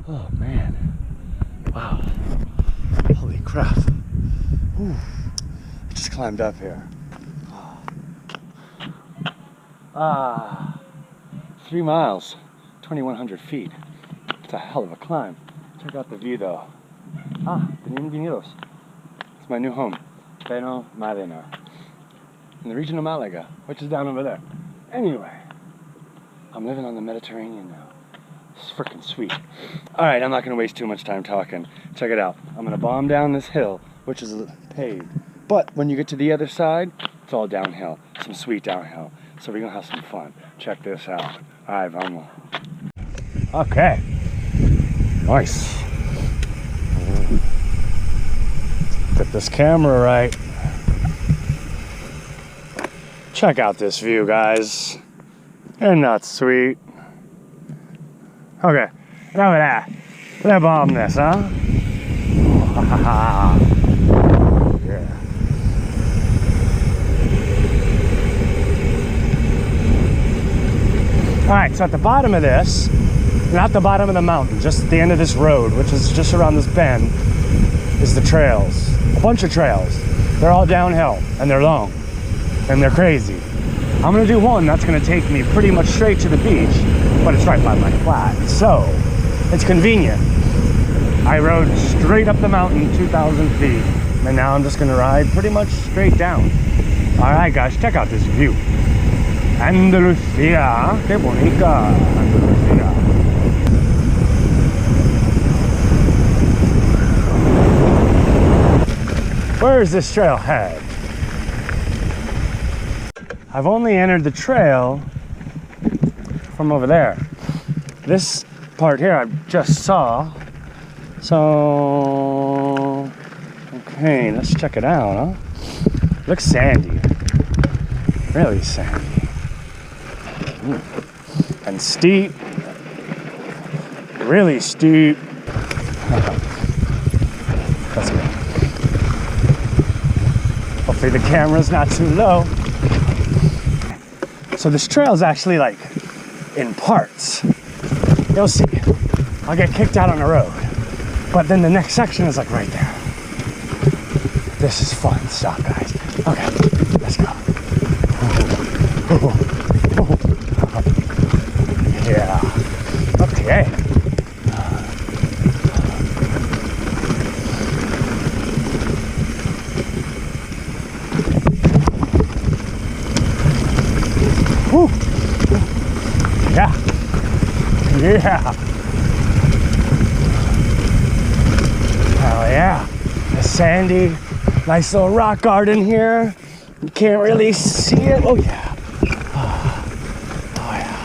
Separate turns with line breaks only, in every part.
Oh man. Wow. Holy crap. Ooh. I just climbed up here. 3 miles, 2,100 feet. It's a hell of a climb. Check out the view though. Bienvenidos. It's my new home, Benalmadena, in the region of Malaga, which is down over there. Anyway, I'm living on the Mediterranean now. It's freaking sweet. Alright, I'm not going to waste too much time talking. Check it out. I'm going to bomb down this hill, which is paved. But when you get to the other side, it's all downhill. Some sweet downhill. So we're going to have some fun. Check this out. Alright, vamos. Okay. Nice. Get this camera right. Check out this view, guys. Isn't that sweet? Okay, enough of that. Let's bomb this, huh? Yeah. Alright, so at the bottom of this, not the bottom of the mountain, just at the end of this road, which is just around this bend, is the trails. A bunch of trails. They're all downhill, and they're long, and they're crazy. I'm gonna do one that's gonna take me pretty much straight to the beach, but it's right by my flat, so it's convenient. I rode straight up the mountain, 2,000 feet, and now I'm just gonna ride pretty much straight down. All right, guys, check out this view. Andalusia, que bonita, Andalusia. Where is this trail head? I've only entered the trail from over there. This part here I just saw. So, okay, let's check it out, huh? Looks sandy. Really sandy. And steep. Really steep. Let's go. Hopefully the camera's not too low. So this trail is actually like in parts. You'll see. I'll get kicked out on the road. But then the next section is like right there. This is fun stuff, guys. Okay, let's go. Yeah. Okay. Woo. Yeah. Yeah. Hell yeah. A sandy, nice little rock garden here. You can't really see it. Oh yeah. Oh yeah.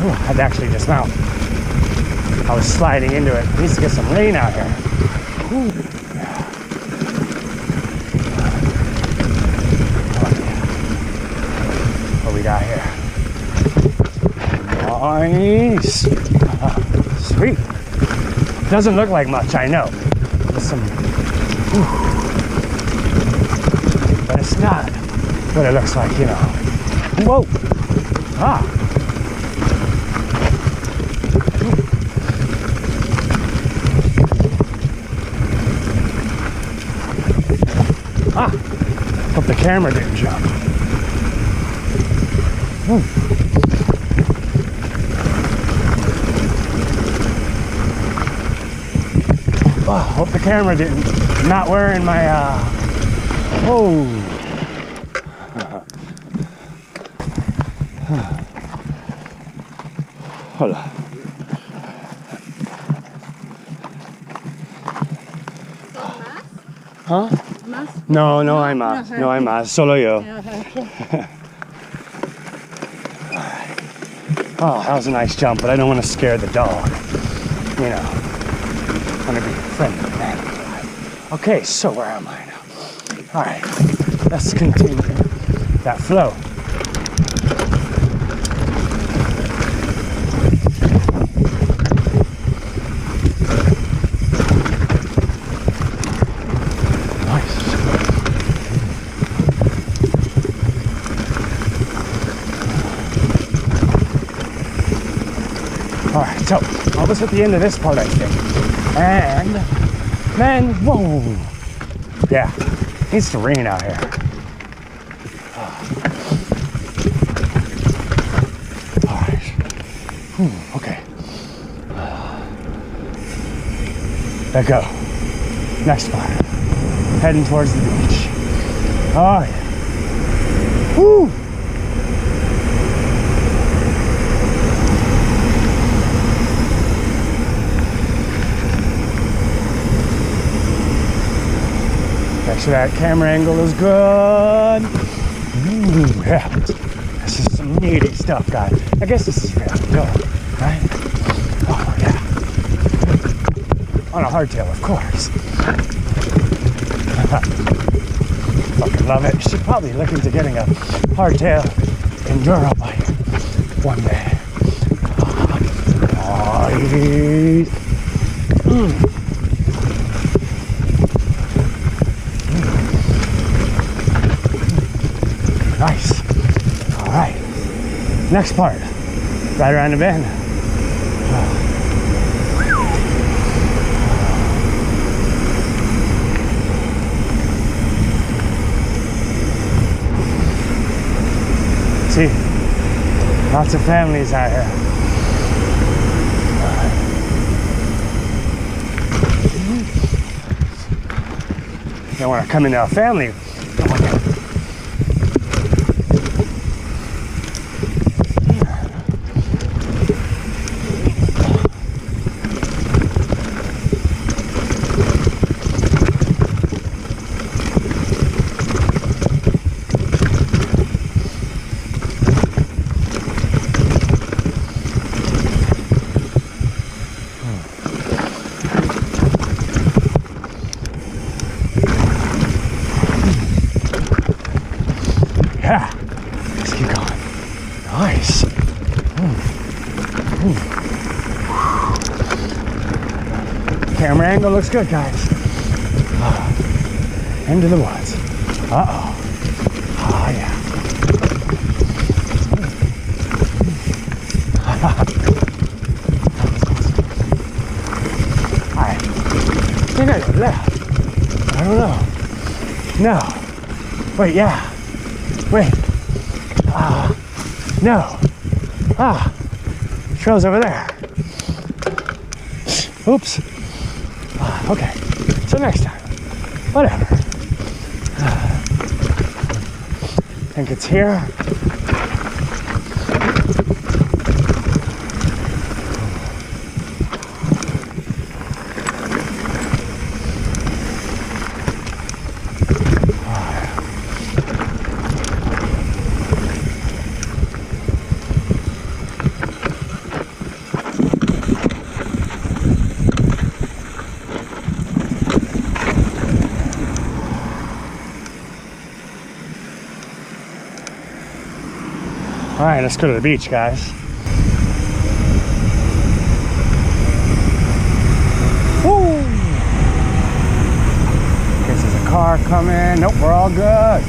Ooh, I had to actually dismount. I was sliding into it. Needs to get some rain out here. Ooh. Yeah. Oh yeah. What we got here? Nice. Sweet. Doesn't look like much, I know. There's some, but it's not what it looks like, you know. Whoa. Ah. Hope the camera didn't jump. Oh, hope the camera didn't. I'm not wearing my, oh. Hold on. Huh? No, no hay más. No hay más. Solo yo. Oh, that was a nice jump, but I don't want to scare the dog. You know. I want to be friendly, man. Okay, so where am I now? All right, let's continue that flow. Nice. All right. Alright, so almost at the end of this part, I think. And then, whoa! Yeah, needs to rain out here. Alright. Okay. Let go. Next part. Heading towards the beach. Oh yeah. Woo! Make sure that camera angle is good. Ooh, yeah. This is some needy stuff, guys. I guess this is real good, right? Oh, yeah. On a hardtail, of course. Fucking love it. Should probably look into getting a hardtail enduro bike one day. Oh, Nice. All right. Next part. Right around the bend. See, lots of families out here. You want to come into a family. Yeah, let's keep going. Nice. Camera angle looks good, guys. Into the woods. Uh-oh. Oh, yeah. I think I got left. I don't know. No. Wait, yeah. Wait. No. Trail's over there. Oops. Okay. So next time. Whatever. Think it's here. All right, let's go to the beach, guys. Woo! In case there's a car coming. Nope, we're all good.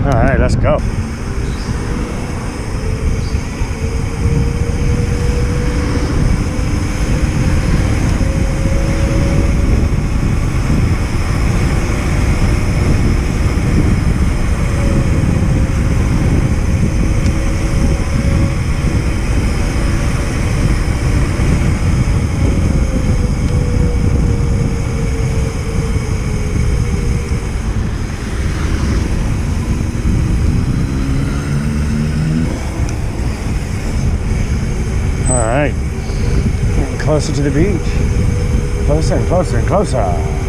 All right, let's go. All right, getting closer to the beach. Closer and closer and closer.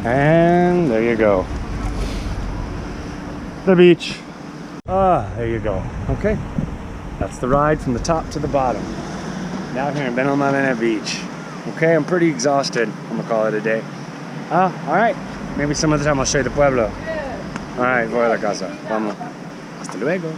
And there you go. The beach. Ah, there you go. Okay. That's the ride from the top to the bottom. Down here in Benalmadena Beach. Okay, I'm pretty exhausted. I'm gonna call it a day. Alright. Maybe some other time I'll show you the pueblo. Alright, voy a la casa. Vamos. Hasta luego.